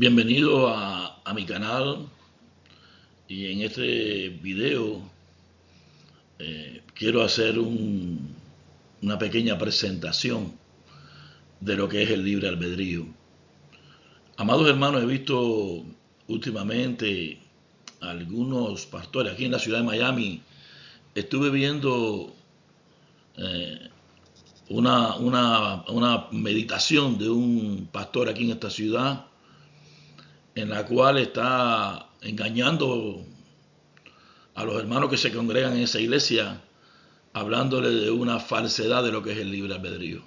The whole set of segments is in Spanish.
Bienvenido a mi canal y en este video quiero hacer una pequeña presentación de lo que es el libre albedrío. Amados hermanos, he visto últimamente algunos pastores aquí en la ciudad de Miami. Estuve viendo una meditación de un pastor aquí en esta ciudad en la cual está engañando a los hermanos que se congregan en esa iglesia, hablándole de una falsedad de lo que es el libre albedrío.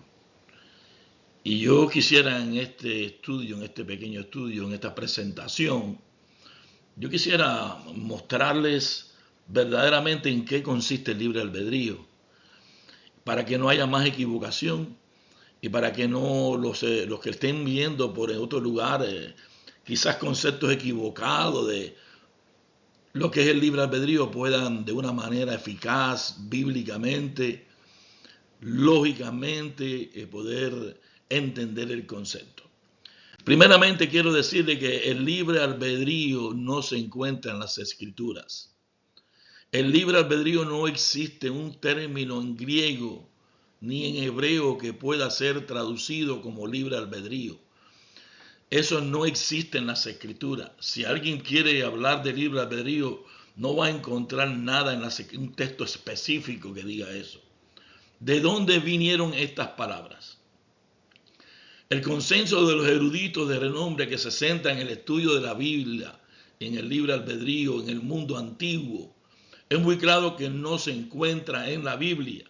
Y yo quisiera en este estudio, en este pequeño estudio, en esta presentación, yo quisiera mostrarles verdaderamente en qué consiste el libre albedrío, para que no haya más equivocación y para que no los que estén viendo por otro lugar quizás conceptos equivocados de lo que es el libre albedrío puedan de una manera eficaz, bíblicamente, lógicamente, poder entender el concepto. Primeramente quiero decirle que el libre albedrío no se encuentra en las escrituras. El libre albedrío no existe un término en griego ni en hebreo que pueda ser traducido como libre albedrío. Eso no existe en las escrituras. Si alguien quiere hablar de libre albedrío, no va a encontrar nada en un texto específico que diga eso. ¿De dónde vinieron estas palabras? El consenso de los eruditos de renombre que se centra en el estudio de la Biblia, en el libre albedrío, en el mundo antiguo, es muy claro que no se encuentra en la Biblia.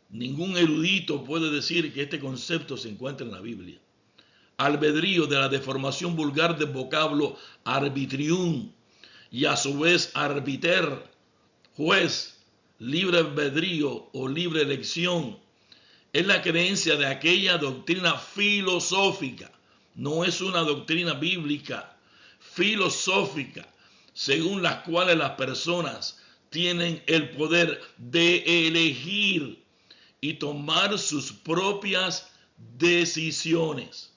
Ningún erudito puede decir que este concepto se encuentra en la Biblia. Albedrío, de la deformación vulgar del vocablo arbitrium y a su vez arbiter, juez, libre albedrío o libre elección, es la creencia de aquella doctrina filosófica, no es una doctrina bíblica, filosófica, según las cuales las personas tienen el poder de elegir y tomar sus propias decisiones.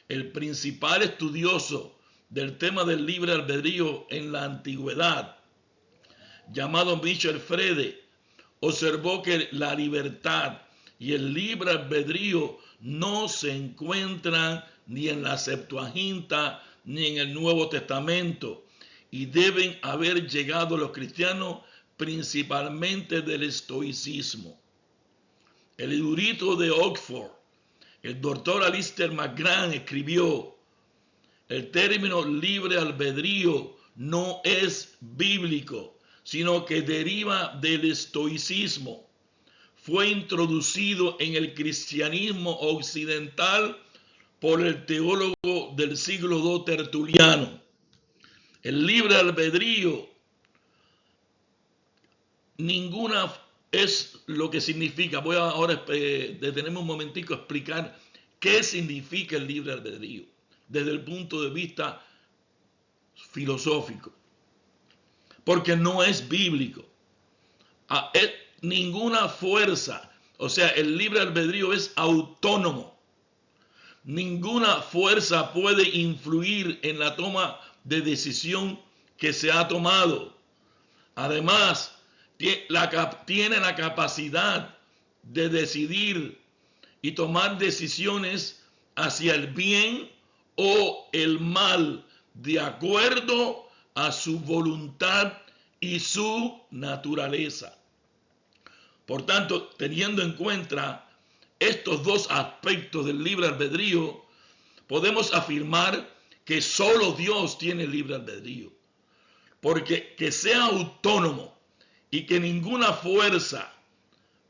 El principal estudioso del tema del libre albedrío en la antigüedad, llamado Michel Frede, observó que la libertad y el libre albedrío no se encuentran ni en la Septuaginta ni en el Nuevo Testamento y deben haber llegado los cristianos principalmente del estoicismo. El erudito de Oxford, el doctor Alistair McGrath, escribió: el término libre albedrío no es bíblico, sino que deriva del estoicismo. Fue introducido en el cristianismo occidental por el teólogo del siglo II Tertuliano. El libre albedrío es lo que significa. Voy a ahora detenerme un momentico a explicar qué significa el libre albedrío desde el punto de vista filosófico, porque no es bíblico. Ninguna fuerza, o sea, el libre albedrío es autónomo. Ninguna fuerza puede influir en la toma de decisión que se ha tomado. Además, tiene la capacidad de decidir y tomar decisiones hacia el bien o el mal de acuerdo a su voluntad y su naturaleza. Por tanto, teniendo en cuenta estos dos aspectos del libre albedrío, podemos afirmar que solo Dios tiene libre albedrío. Porque que sea autónomo y que ninguna fuerza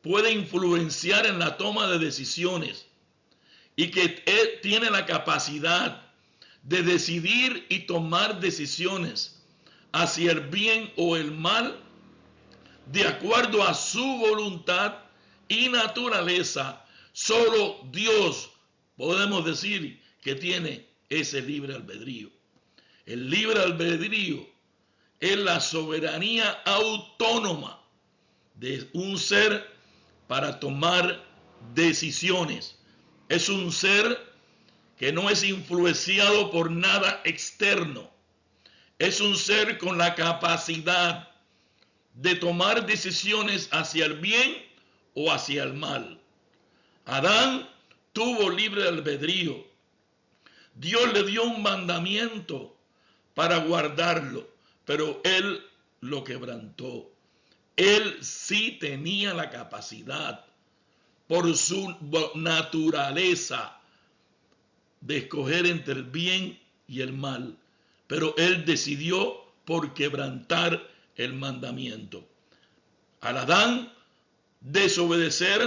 puede influenciar en la toma de decisiones y que Él tiene la capacidad de decidir y tomar decisiones hacia el bien o el mal de acuerdo a su voluntad y naturaleza, solo Dios podemos decir que tiene ese libre albedrío. El libre albedrío es la soberanía autónoma de un ser para tomar decisiones. Es un ser que no es influenciado por nada externo. Es un ser con la capacidad de tomar decisiones hacia el bien o hacia el mal. Adán tuvo libre albedrío. Dios le dio un mandamiento para guardarlo, pero él lo quebrantó. Él sí tenía la capacidad, por su naturaleza, de escoger entre el bien y el mal, pero él decidió por quebrantar el mandamiento. Al Adán desobedecer,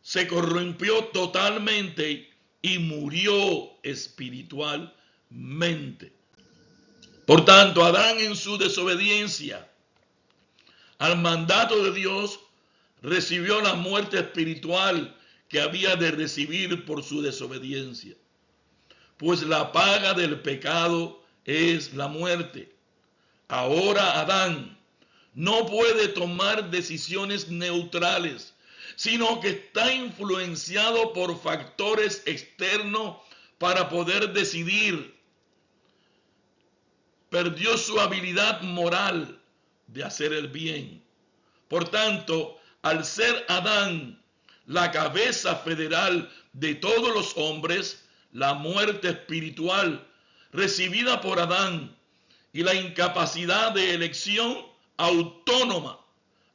se corrompió totalmente y murió espiritualmente. Por tanto, Adán, en su desobediencia al mandato de Dios, recibió la muerte espiritual que había de recibir por su desobediencia. Pues la paga del pecado es la muerte. Ahora Adán no puede tomar decisiones neutrales, sino que está influenciado por factores externos para poder decidir. Perdió su habilidad moral de hacer el bien. Por tanto, al ser Adán la cabeza federal de todos los hombres, la muerte espiritual recibida por Adán y la incapacidad de elección autónoma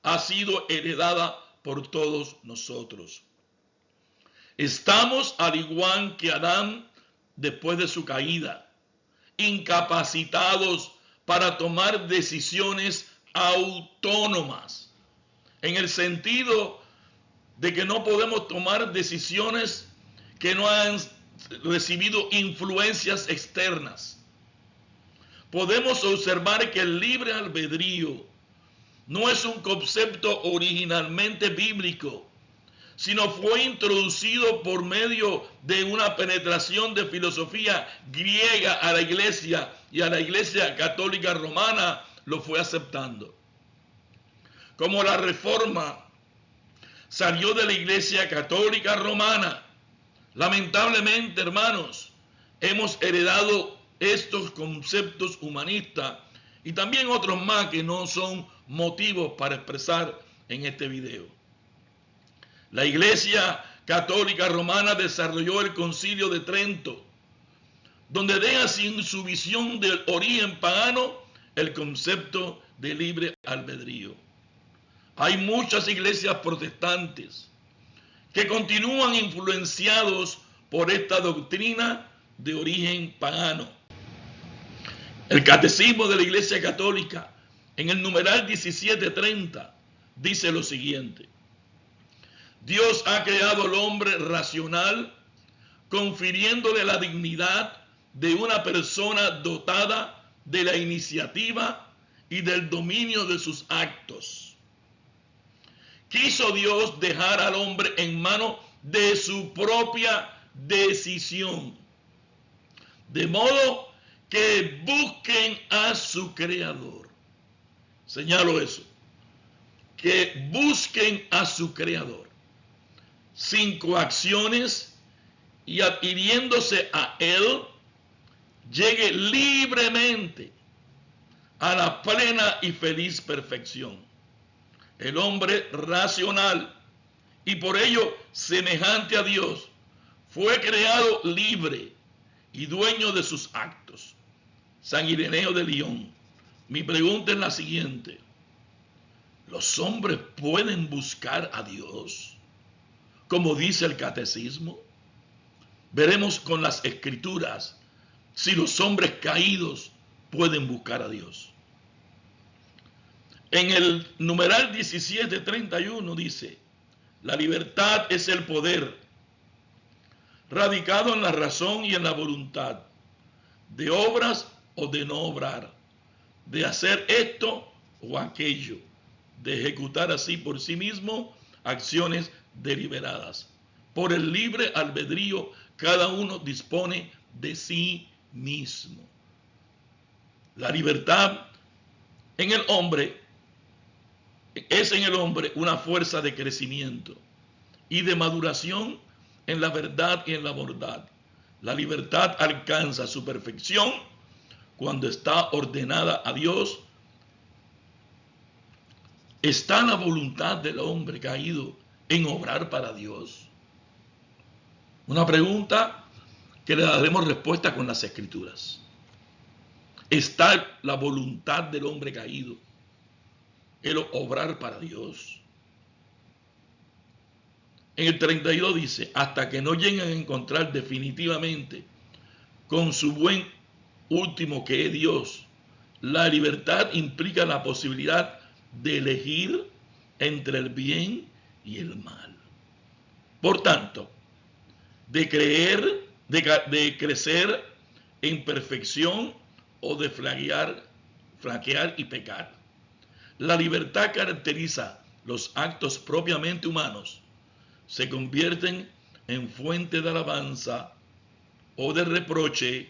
ha sido heredada por todos nosotros. Estamos al igual que Adán después de su caída, incapacitados para tomar decisiones autónomas, en el sentido de que no podemos tomar decisiones que no han recibido influencias externas. Podemos observar que el libre albedrío no es un concepto originalmente bíblico, sino fue introducido por medio de una penetración de filosofía griega a la iglesia, y a la iglesia católica romana lo fue aceptando. Como la Reforma salió de la iglesia católica romana, lamentablemente, hermanos, hemos heredado estos conceptos humanistas y también otros más que no son motivos para expresar en este video. La iglesia católica romana desarrolló el Concilio de Trento, donde deja sin su visión del origen pagano el concepto de libre albedrío. Hay muchas iglesias protestantes que continúan influenciados por esta doctrina de origen pagano. El Catecismo de la Iglesia Católica, en el numeral 1730, dice lo siguiente: Dios ha creado al hombre racional, confiriéndole la dignidad de una persona dotada de la iniciativa y del dominio de sus actos. Quiso Dios dejar al hombre en manos de su propia decisión, de modo que busquen a su creador. Señalo eso, que busquen a su creador sin coacciones, y adhiriéndose a él, llegue libremente a la plena y feliz perfección. El hombre racional, y por ello semejante a Dios, fue creado libre y dueño de sus actos. San Ireneo de León. Mi pregunta es la siguiente: ¿los hombres pueden buscar a Dios, como dice el catecismo? Veremos con las escrituras si los hombres caídos pueden buscar a Dios. En el numeral 1731 dice: la libertad es el poder radicado en la razón y en la voluntad, de obras o de no obrar, de hacer esto o aquello, de ejecutar así por sí mismo acciones deliberadas. Por el libre albedrío, cada uno dispone de sí mismo. La libertad en el hombre es en el hombre una fuerza de crecimiento y de maduración en la verdad y en la bondad. La libertad alcanza su perfección cuando está ordenada a Dios. ¿Está la voluntad del hombre caído en obrar para Dios? Una pregunta que le daremos respuesta con las Escrituras. ¿Está la voluntad del hombre caído en obrar para Dios? En el 32 dice, hasta que no lleguen a encontrar definitivamente con su buen último que es Dios. La libertad implica la posibilidad de elegir entre el bien y el mal. Por tanto, de crecer en perfección o de flaquear y pecar. La libertad caracteriza los actos propiamente humanos. Se convierten en fuente de alabanza o de reproche,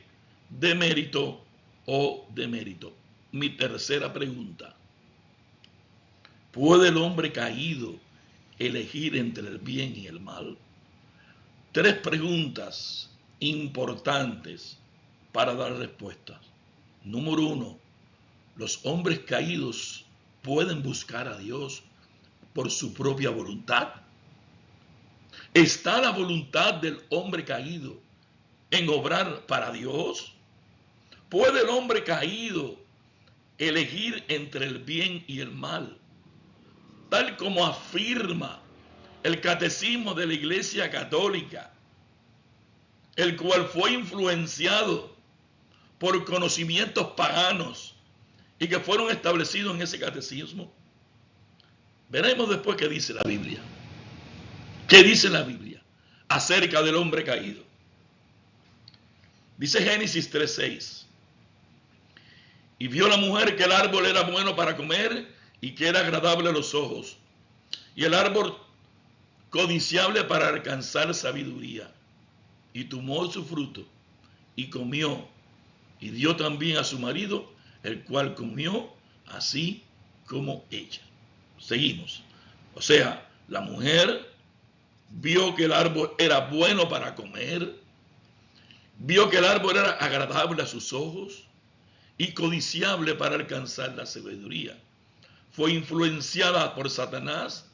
de mérito o de mérito. Mi tercera pregunta. ¿Puede el hombre caído elegir entre el bien y el mal? Tres preguntas importantes para dar respuestas. Número uno, ¿los hombres caídos pueden buscar a Dios por su propia voluntad? ¿Está la voluntad del hombre caído en obrar para Dios? ¿Puede el hombre caído elegir entre el bien y el mal? Tal como afirma el Catecismo de la Iglesia Católica, el cual fue influenciado por conocimientos paganos y que fueron establecidos en ese catecismo. Veremos después qué dice la Biblia. ¿Qué dice la Biblia acerca del hombre caído? Dice Génesis 3:6. Y vio la mujer que el árbol era bueno para comer y que era agradable a los ojos, y el árbol codiciable para alcanzar sabiduría. Y tomó su fruto y comió, y dio también a su marido, el cual comió así como ella. Seguimos. O sea, la mujer vio que el árbol era bueno para comer, vio que el árbol era agradable a sus ojos y codiciable para alcanzar la sabiduría. Fue influenciada por Satanás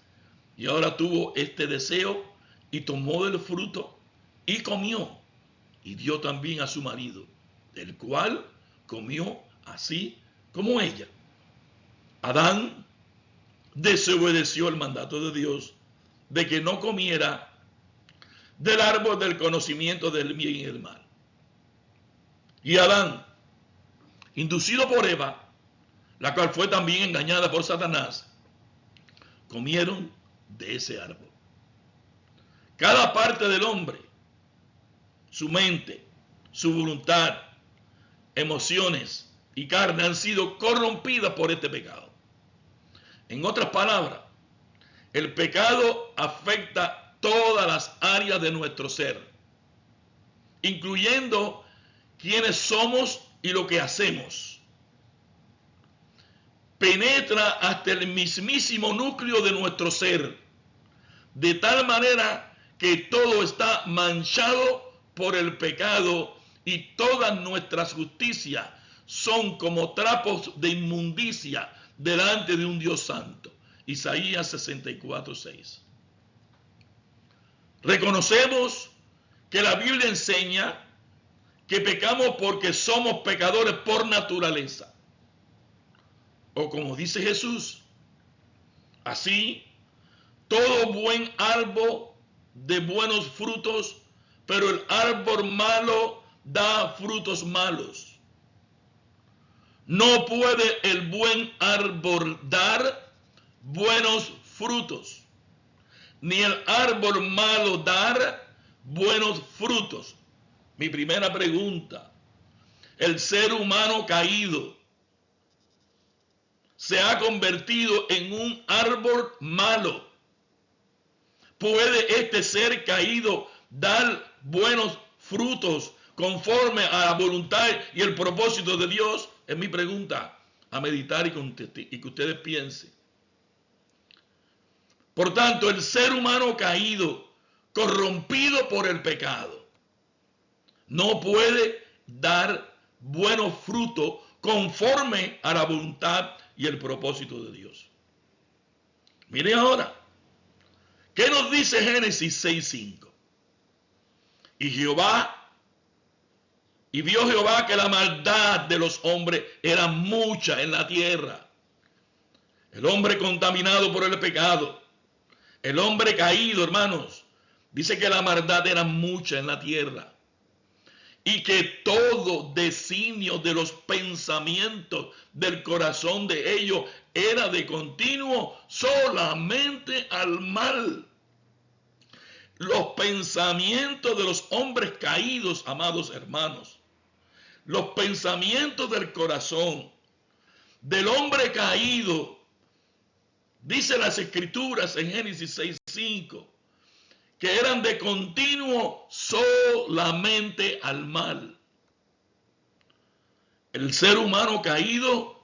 y ahora tuvo este deseo y tomó del fruto y comió y dio también a su marido, el cual comió así como ella. Adán desobedeció el mandato de Dios de que no comiera del árbol del conocimiento del bien y del mal. Y Adán, inducido por Eva, la cual fue también engañada por Satanás, comieron de ese árbol. Cada parte del hombre, su mente, su voluntad, emociones y carne han sido corrompidas por este pecado. En otras palabras, el pecado afecta todas las áreas de nuestro ser, incluyendo quiénes somos y lo que hacemos. Penetra hasta el mismísimo núcleo de nuestro ser, de tal manera que todo está manchado por el pecado y todas nuestras justicias son como trapos de inmundicia delante de un Dios santo. Isaías 64:6. Reconocemos que la Biblia enseña que pecamos porque somos pecadores por naturaleza. O como dice Jesús, así todo buen árbol de buenos frutos, pero el árbol malo da frutos malos. No puede el buen árbol dar buenos frutos, ni el árbol malo dar buenos frutos. Mi primera pregunta, el ser humano caído se ha convertido en un árbol malo. ¿Puede este ser caído dar buenos frutos conforme a la voluntad y el propósito de Dios? Es mi pregunta a meditar y que ustedes piensen. Por tanto, el ser humano caído, corrompido por el pecado, no puede dar buenos frutos conforme a la voluntad y el propósito de Dios. Mire ahora, ¿qué nos dice Génesis 6:5? Y vio Jehová que la maldad de los hombres era mucha en la tierra. El hombre contaminado por el pecado, el hombre caído, hermanos, dice que la maldad era mucha en la tierra. Y que todo designio de los pensamientos del corazón de ellos era de continuo solamente al mal. Los pensamientos de los hombres caídos, amados hermanos, los pensamientos del corazón del hombre caído, dice las escrituras en Génesis 6:5, que eran de continuo solamente al mal. El ser humano caído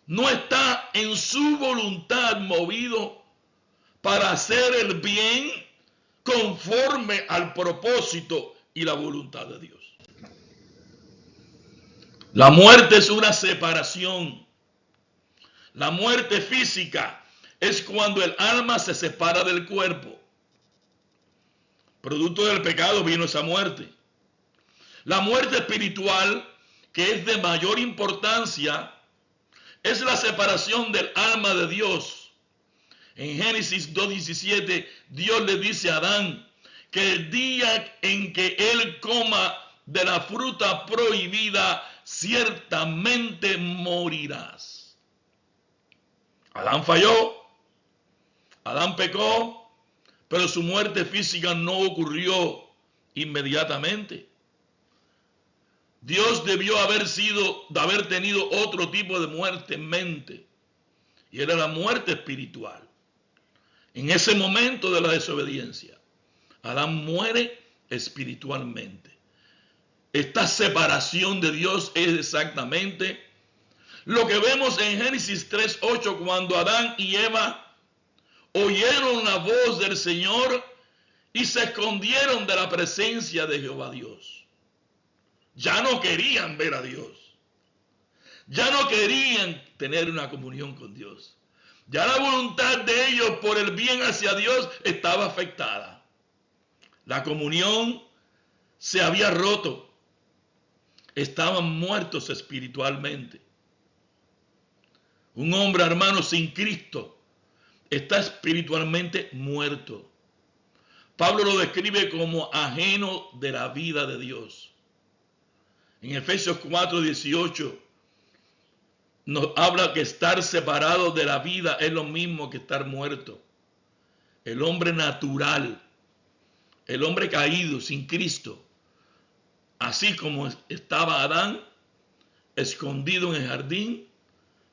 no está en su voluntad movido para hacer el bien conforme al propósito y la voluntad de Dios. La muerte es una separación. La muerte física es cuando el alma se separa del cuerpo. Producto del pecado vino esa muerte. La muerte espiritual, que es de mayor importancia, es la separación del alma de Dios. En Génesis 2:17, Dios le dice a Adán que el día en que él coma de la fruta prohibida, ciertamente morirás. Adán falló, Adán pecó, pero su muerte física no ocurrió inmediatamente. Dios debió haber tenido otro tipo de muerte en mente, y era la muerte espiritual. En ese momento de la desobediencia, Adán muere espiritualmente. Esta separación de Dios es exactamente lo que vemos en Génesis 3:8, cuando Adán y Eva oyeron la voz del Señor y se escondieron de la presencia de Jehová Dios. Ya no querían ver a Dios. Ya no querían tener una comunión con Dios. Ya la voluntad de ellos por el bien hacia Dios estaba afectada. La comunión se había roto. Estaban muertos espiritualmente. Un hombre, hermano, sin Cristo está espiritualmente muerto. Pablo lo describe como ajeno de la vida de Dios. En Efesios 4:18 nos habla que estar separado de la vida es lo mismo que estar muerto. El hombre natural, el hombre caído sin Cristo, así como estaba Adán escondido en el jardín,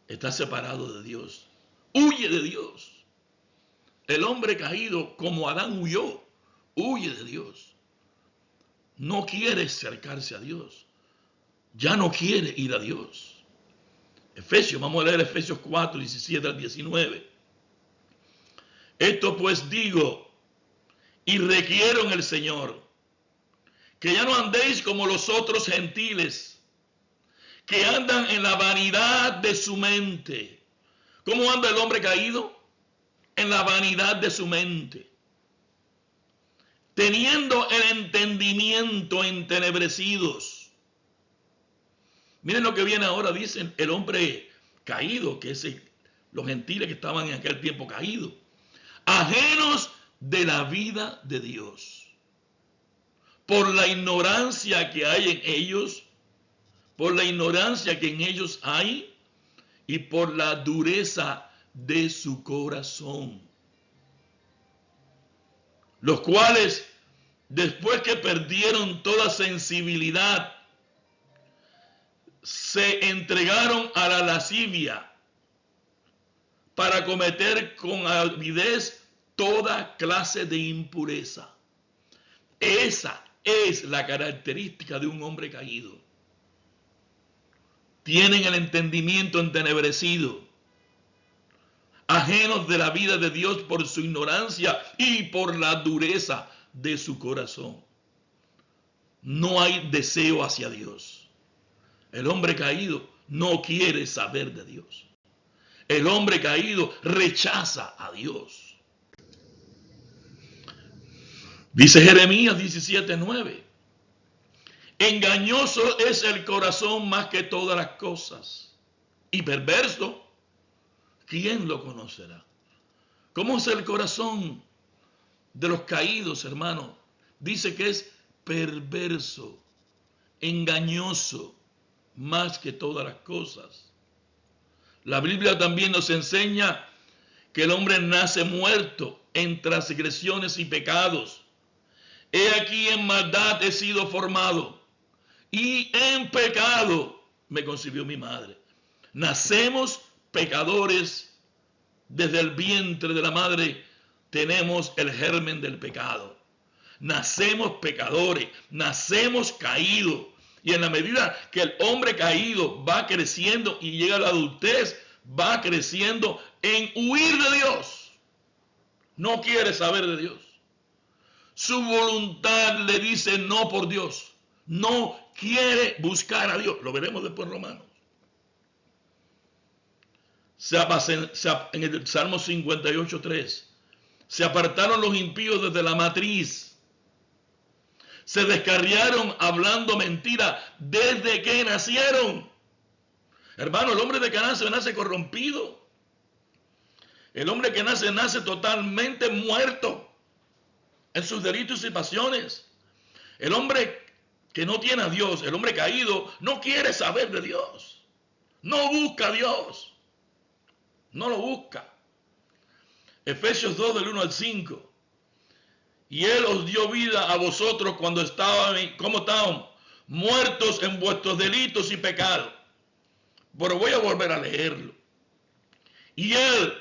está separado de Dios. Huye de Dios. El hombre caído, como Adán huyó, huye de Dios. No quiere acercarse a Dios. Ya no quiere ir a Dios. Efesios, vamos a leer Efesios 4:17-19. Esto pues digo y requiero en el Señor, que ya no andéis como los otros gentiles, que andan en la vanidad de su mente. ¿Cómo anda el hombre caído? En la vanidad de su mente, teniendo el entendimiento entenebrecidos. Miren lo que viene ahora, dicen el hombre caído, que es los gentiles que estaban en aquel tiempo caídos, ajenos de la vida de Dios, por la ignorancia que hay en ellos, por la ignorancia que en ellos hay y por la dureza de su corazón, los cuales, después que perdieron toda sensibilidad, se entregaron a la lascivia para cometer con avidez toda clase de impureza. Esa es la característica de un hombre caído. Tienen el entendimiento entenebrecido, ajenos de la vida de Dios por su ignorancia y por la dureza de su corazón. no hay deseo hacia Dios. El hombre caído no quiere saber de Dios. El hombre caído rechaza a Dios. Dice Jeremías 17:9. Engañoso es el corazón más que todas las cosas, y perverso, ¿quién lo conocerá? ¿Cómo es el corazón de los caídos, hermano? Dice que es perverso, engañoso, más que todas las cosas. La Biblia también nos enseña que el hombre nace muerto en transgresiones y pecados. He aquí en maldad he sido formado, y en pecado me concibió mi madre. Nacemos pecadores. Desde el vientre de la madre tenemos el germen del pecado. Nacemos pecadores, nacemos caídos. Y en la medida que el hombre caído va creciendo y llega a la adultez, va creciendo en huir de Dios. No quiere saber de Dios. Su voluntad le dice no por Dios. No quiere buscar a Dios. Lo veremos después en Romanos. En el Salmo 58:3. Se apartaron los impíos desde la matriz. Se descarriaron hablando mentira desde que nacieron. Hermano, el hombre de que nace corrompido. El hombre que nace totalmente muerto en sus delitos y pasiones. El hombre que no tiene a Dios, el hombre caído, no quiere saber de Dios. No busca a Dios. No lo busca. Efesios 2 del 1 al 5. Y Él os dio vida a vosotros cuando estaban muertos en vuestros delitos y pecados. Pero voy a volver a leerlo. Y Él,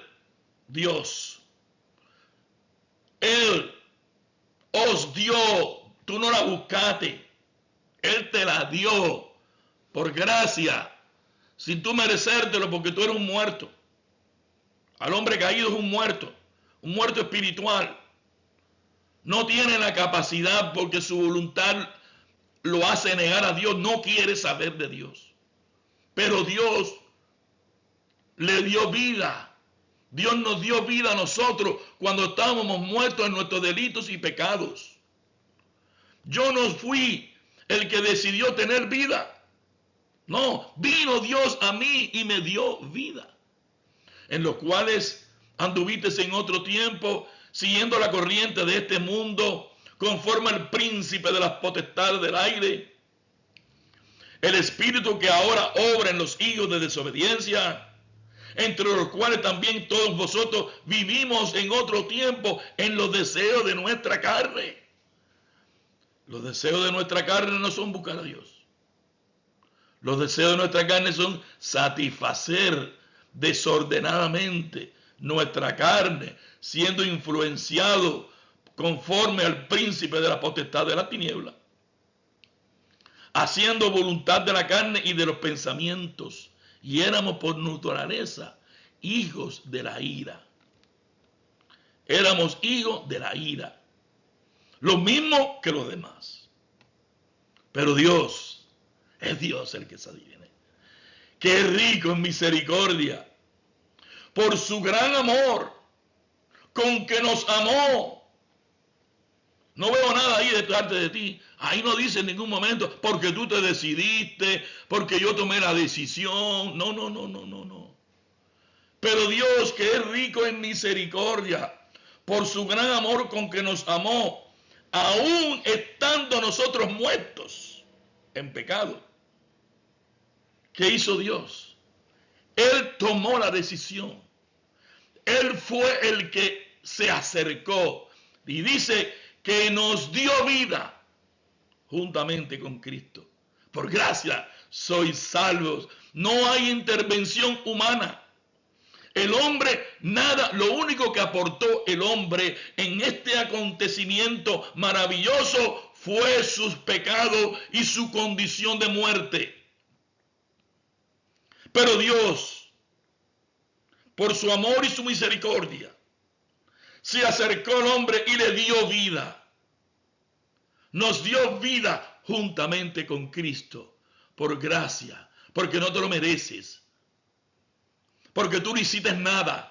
Dios, Él os dio, tú no la buscaste, Él te la dio por gracia, sin tú merecértelo, porque tú eres un muerto. Al hombre caído es un muerto espiritual. No tiene la capacidad porque su voluntad lo hace negar a Dios, no quiere saber de Dios. Pero Dios le dio vida. Dios nos dio vida a nosotros cuando estábamos muertos en nuestros delitos y pecados. Yo no fui el que decidió tener vida. No, vino Dios a mí y me dio vida. En los cuales anduviste en otro tiempo, siguiendo la corriente de este mundo, conforme al príncipe de las potestades del aire, el espíritu que ahora obra en los hijos de desobediencia, entre los cuales también todos vosotros vivimos en otro tiempo en los deseos de nuestra carne. Los deseos de nuestra carne no son buscar a Dios. Los deseos de nuestra carne son satisfacer desordenadamente nuestra carne, siendo influenciado conforme al príncipe de la potestad de la tiniebla, haciendo voluntad de la carne y de los pensamientos, y éramos por naturaleza hijos de la ira. Éramos hijos de la ira, lo mismo que los demás. Pero Dios, es Dios el que se adivine, que es rico en misericordia, por su gran amor con que nos amó. No veo nada ahí de parte de ti. Ahí no dice en ningún momento, porque tú te decidiste, porque yo tomé la decisión. No. Pero Dios, que es rico en misericordia, por su gran amor con que nos amó, aún estando nosotros muertos en pecado. ¿Qué hizo Dios? Él tomó la decisión. Él fue el que se acercó y dice que nos dio vida juntamente con Cristo. Por gracia sois salvos. No hay intervención humana. El hombre, nada, lo único que aportó el hombre en este acontecimiento maravilloso fue sus pecados y su condición de muerte. Pero Dios, por su amor y su misericordia, se acercó al hombre y le dio vida. Nos dio vida juntamente con Cristo por gracia, porque no te lo mereces, porque tú no hiciste nada.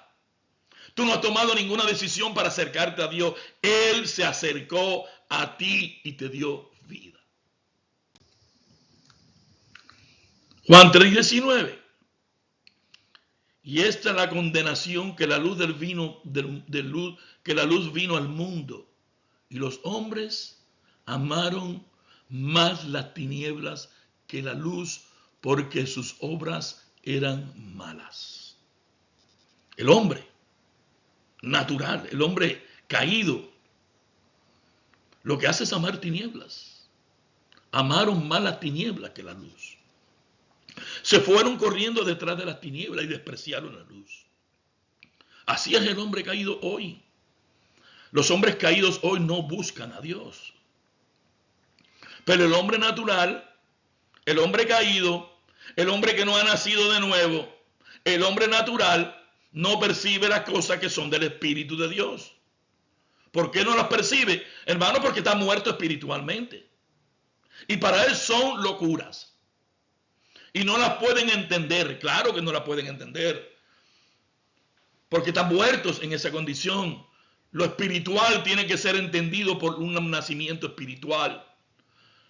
Tú no has tomado ninguna decisión para acercarte a Dios. Él se acercó a ti y te dio vida. Juan 3:19. Y esta es la condenación, que la luz que la luz vino al mundo, y los hombres amaron más las tinieblas que la luz, porque sus obras eran malas. El hombre natural, el hombre caído, lo que hace es amar tinieblas. Amaron más las tinieblas que la luz. Se fueron corriendo detrás de las tinieblas y despreciaron la luz. Así es el hombre caído hoy. Los hombres caídos hoy no buscan a Dios. Pero el hombre natural, el hombre caído, el hombre que no ha nacido de nuevo, el hombre natural no percibe las cosas que son del Espíritu de Dios. ¿Por qué no las percibe? Hermano, porque está muerto espiritualmente. Y para él son locuras. Y no las pueden entender. Claro que no las pueden entender. Porque están muertos en esa condición. Lo espiritual tiene que ser entendido por un nacimiento espiritual.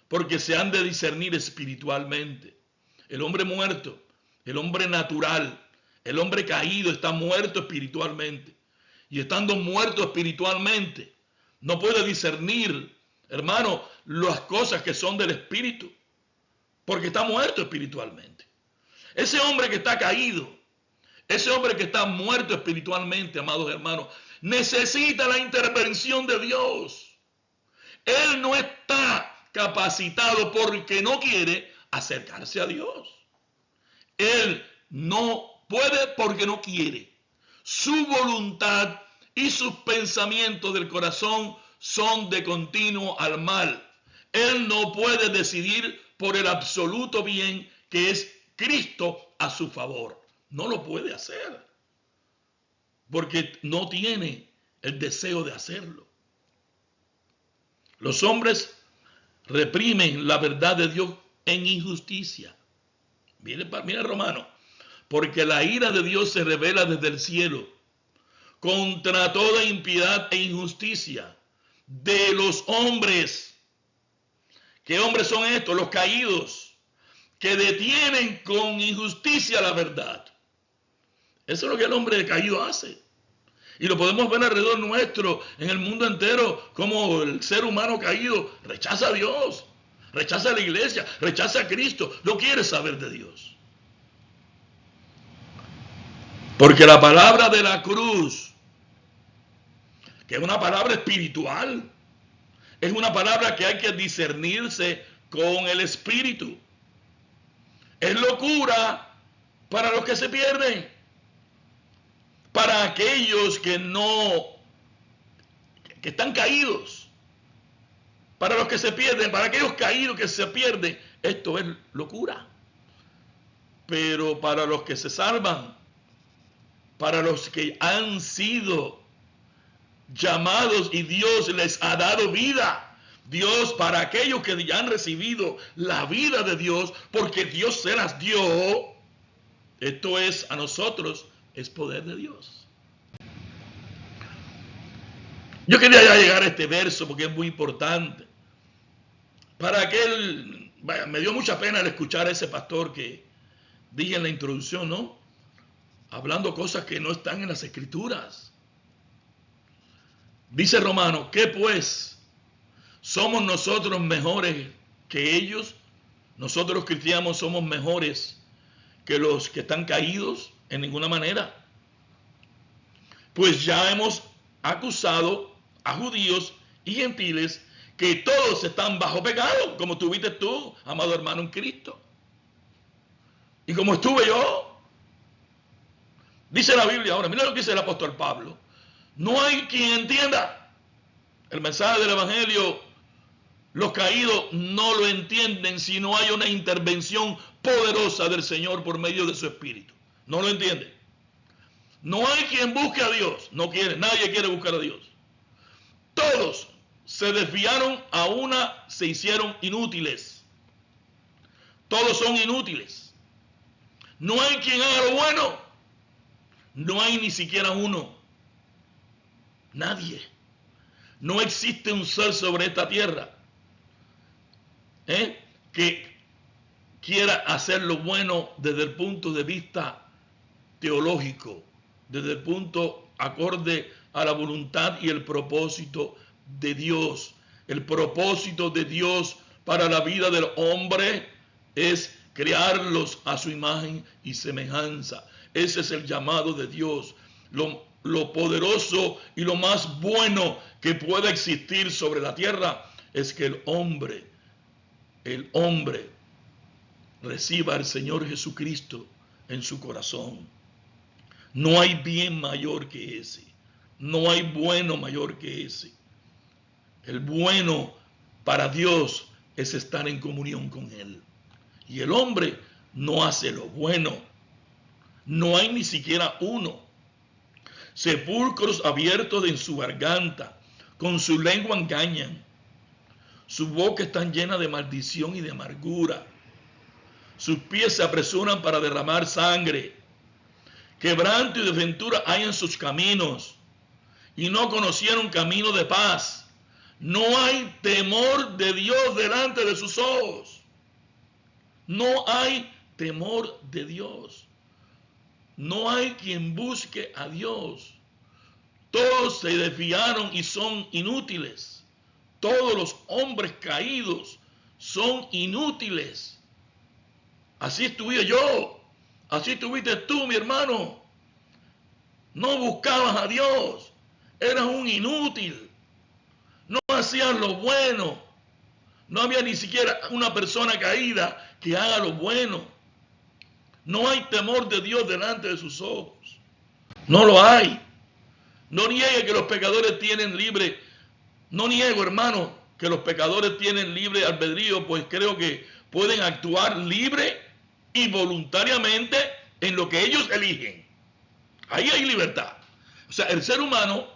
Porque se han de discernir espiritualmente. El hombre muerto, el hombre natural, el hombre caído está muerto espiritualmente. Y estando muerto espiritualmente, no puede discernir, hermano, las cosas que son del espíritu. Porque está muerto espiritualmente. Ese hombre que está caído, ese hombre que está muerto espiritualmente, amados hermanos, necesita la intervención de Dios. Él no está capacitado porque no quiere acercarse a Dios. Él no puede porque no quiere. Su voluntad y sus pensamientos del corazón son de continuo al mal. Él no puede decidir por el absoluto bien que es Cristo a su favor. No lo puede hacer. Porque no tiene el deseo de hacerlo. Los hombres reprimen la verdad de Dios en injusticia. Mira Romano. Porque la ira de Dios se revela desde el cielo contra toda impiedad e injusticia de los hombres. ¿Qué hombres son estos? Los caídos, que detienen con injusticia la verdad. Eso es lo que el hombre caído hace. Y lo podemos ver alrededor nuestro, en el mundo entero, como el ser humano caído rechaza a Dios, rechaza a la iglesia, rechaza a Cristo, no quiere saber de Dios. Porque la palabra de la cruz, que es una palabra espiritual, es una palabra que hay que discernirse con el espíritu. Es locura para los que se pierden. Para aquellos que están caídos. Para los que se pierden, para aquellos caídos que se pierden, esto es locura. Pero para los que se salvan, para los que han sido llamados y Dios les ha dado vida. Dios, para aquellos que ya han recibido la vida de Dios, porque Dios se las dio, esto es a nosotros, es poder de Dios. Yo quería ya llegar a este verso porque es muy importante. Para aquel, me dio mucha pena al escuchar a ese pastor que dije en la introducción, ¿no? Hablando cosas que no están en las escrituras. Dice Romano, ¿qué pues? ¿Somos nosotros mejores que ellos? ¿Nosotros los cristianos somos mejores que los que están caídos? En ninguna manera. Pues ya hemos acusado a judíos y gentiles que todos están bajo pecado, como tuviste tú, amado hermano en Cristo. Y como estuve yo. Dice la Biblia ahora, mira lo que dice el apóstol Pablo. No hay quien entienda el mensaje del evangelio. Los caídos no lo entienden si no hay una intervención poderosa del Señor por medio de su espíritu. No lo entienden. No hay quien busque a Dios. No quiere, nadie quiere buscar a Dios. Todos se desviaron, a una se hicieron inútiles. Todos son inútiles. No hay quien haga lo bueno. No hay ni siquiera uno. Nadie. No existe un ser sobre esta tierra que quiera hacer lo bueno desde el punto de vista teológico, desde el punto acorde a la voluntad y el propósito de Dios. El propósito de Dios para la vida del hombre es crearlos a su imagen y semejanza. Ese es el llamado de Dios. Lo poderoso y lo más bueno que pueda existir sobre la tierra es que el hombre reciba al Señor Jesucristo en su corazón. No hay bien mayor que ese. No hay bueno mayor que ese. El bueno para Dios es estar en comunión con Él. Y el hombre no hace lo bueno. No hay ni siquiera uno. Sepulcros abiertos en su garganta, con su lengua engañan. Su boca está llena de maldición y de amargura. Sus pies se apresuran para derramar sangre. Quebranto y desventura hay en sus caminos, y no conocieron camino de paz. No hay temor de Dios delante de sus ojos. No hay temor de Dios. No hay quien busque a Dios. Todos se desviaron y son inútiles. Todos los hombres caídos son inútiles. Así estuve yo. Así estuviste tú, mi hermano. No buscabas a Dios. Eras un inútil. No hacías lo bueno. No había ni siquiera una persona caída que haga lo bueno. No hay temor de Dios delante de sus ojos. No lo hay. No niegue que los pecadores tienen libre. No niego, hermano, que los pecadores tienen libre albedrío, pues creo que pueden actuar libre y voluntariamente en lo que ellos eligen. Ahí hay libertad. O sea, el ser humano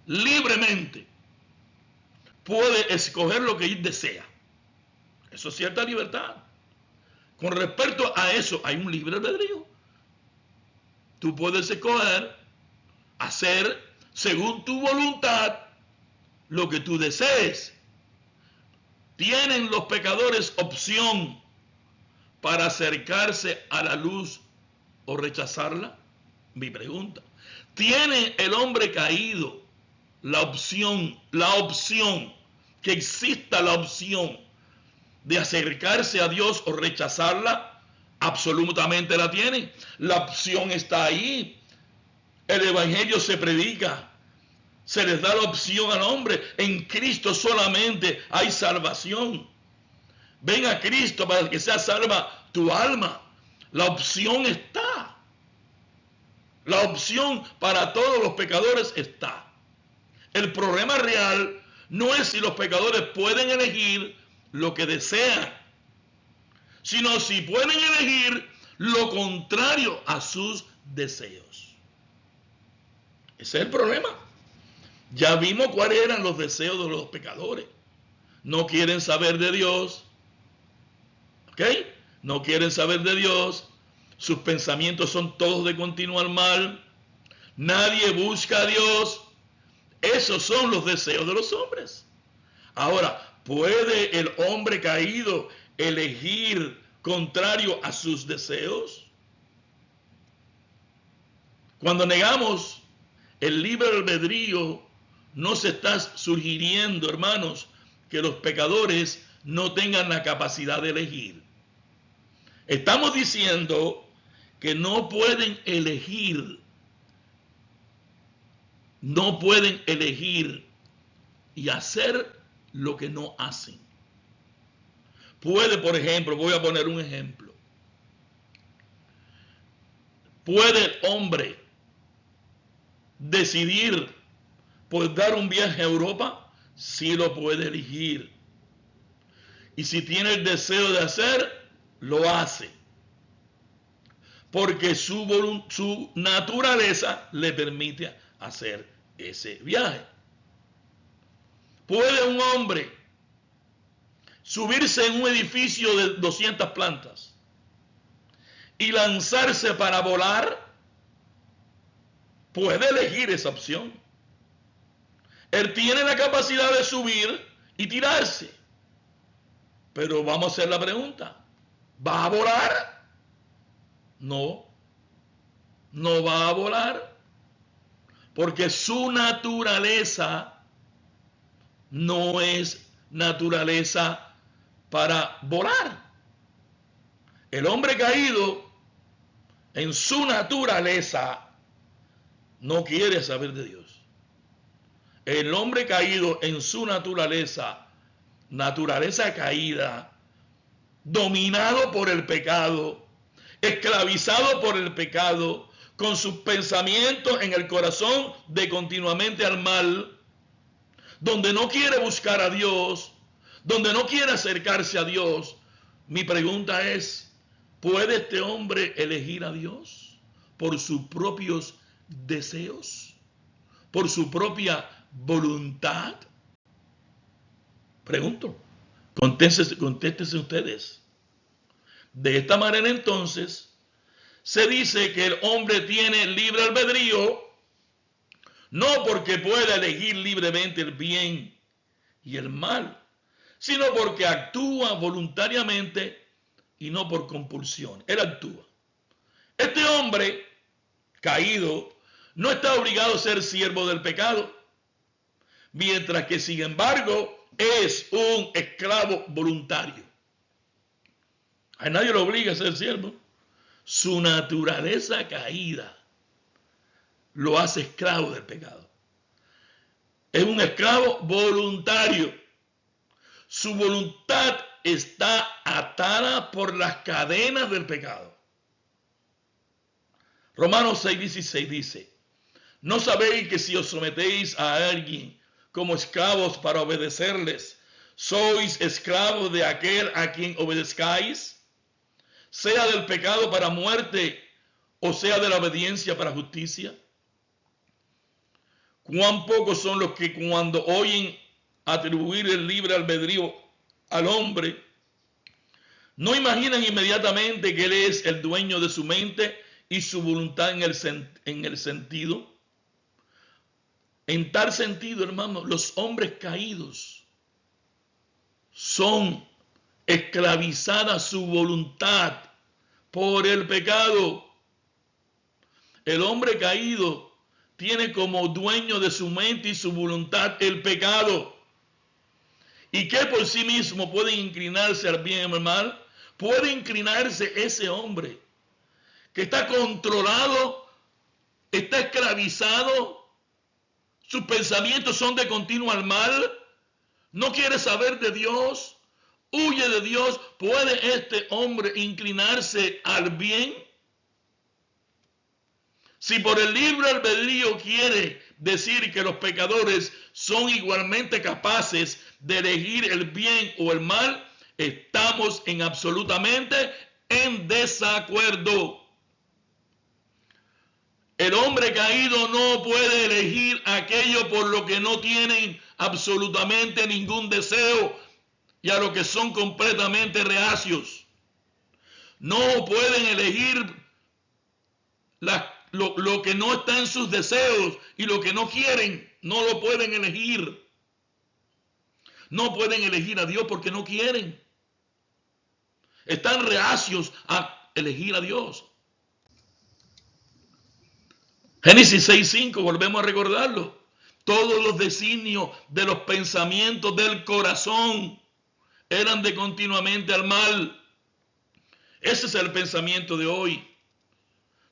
libremente puede escoger lo que él desea. Eso es cierta libertad. Con respecto a eso, hay un libre albedrío. Tú puedes escoger hacer según tu voluntad lo que tú desees. ¿Tienen los pecadores opción para acercarse a la luz o rechazarla? Mi pregunta. ¿Tiene el hombre caído la opción, que exista la opción de acercarse a Dios o rechazarla? Absolutamente la tiene. La opción está ahí. El evangelio se predica. Se les da la opción al hombre. En Cristo solamente hay salvación. Ven a Cristo para que sea salva tu alma. La opción está. La opción para todos los pecadores está. El problema real no es si los pecadores pueden elegir lo que desean, sino si pueden elegir lo contrario a sus deseos. Ese es el problema. Ya vimos cuáles eran los deseos de los pecadores. No quieren saber de Dios. ¿Ok? No quieren saber de Dios. Sus pensamientos son todos de continuo mal. Nadie busca a Dios. Esos son los deseos de los hombres. Ahora, ¿puede el hombre caído elegir contrario a sus deseos? Cuando negamos el libre albedrío, no se está sugiriendo, hermanos, que los pecadores no tengan la capacidad de elegir. Estamos diciendo que no pueden elegir. No pueden elegir y hacer lo que no hacen. Puede, por ejemplo, voy a poner un ejemplo. ¿Puede el hombre decidir por dar un viaje a Europa? Sí lo puede elegir. Y si tiene el deseo de hacer, lo hace. Porque su naturaleza le permite hacer ese viaje. ¿Puede un hombre subirse en un edificio de 200 plantas y lanzarse para volar? Puede elegir esa opción. Él tiene la capacidad de subir y tirarse. Pero vamos a hacer la pregunta: ¿va a volar? No, no va a volar, porque su naturaleza no es naturaleza para volar. El hombre caído en su naturaleza no quiere saber de Dios. El hombre caído en su naturaleza caída, dominado por el pecado, esclavizado por el pecado, con sus pensamientos en el corazón de continuamente al mal, donde no quiere buscar a Dios, donde no quiere acercarse a Dios. Mi pregunta es: ¿puede este hombre elegir a Dios por sus propios deseos, por su propia voluntad? Pregunto, contéstense ustedes. De esta manera, entonces, se dice que el hombre tiene libre albedrío, no porque pueda elegir libremente el bien y el mal, sino porque actúa voluntariamente y no por compulsión. Él actúa. Este hombre caído no está obligado a ser siervo del pecado, mientras que, sin embargo, es un esclavo voluntario. A nadie lo obliga a ser siervo. Su naturaleza caída lo hace esclavo del pecado. Es un esclavo voluntario. Su voluntad está atada por las cadenas del pecado. Romanos 6:16 dice: ¿no sabéis que si os sometéis a alguien como esclavos para obedecerles, sois esclavos de aquel a quien obedezcáis, sea del pecado para muerte o sea de la obediencia para justicia? ¿Cuán pocos son los que, cuando oyen atribuir el libre albedrío al hombre, no imaginan inmediatamente que él es el dueño de su mente y su voluntad en el sentido? En tal sentido, hermano, los hombres caídos son esclavizadas su voluntad por el pecado. El hombre caído tiene como dueño de su mente y su voluntad el pecado. ¿Y qué por sí mismo puede inclinarse al bien o al mal? Puede inclinarse ese hombre que está controlado, está esclavizado, sus pensamientos son de continuo al mal, no quiere saber de Dios, huye de Dios. ¿Puede este hombre inclinarse al bien? Si por el libre albedrío quiere decir que los pecadores son igualmente capaces de elegir el bien o el mal, estamos absolutamente en desacuerdo. El hombre caído no puede elegir aquello por lo que no tienen absolutamente ningún deseo y a lo que son completamente reacios. No pueden elegir lo que no está en sus deseos, y lo que no quieren, no lo pueden elegir. No pueden elegir a Dios porque no quieren. Están reacios a elegir a Dios. Génesis 6:5, volvemos a recordarlo. Todos los designios de los pensamientos del corazón eran de continuamente al mal. Ese es el pensamiento de hoy.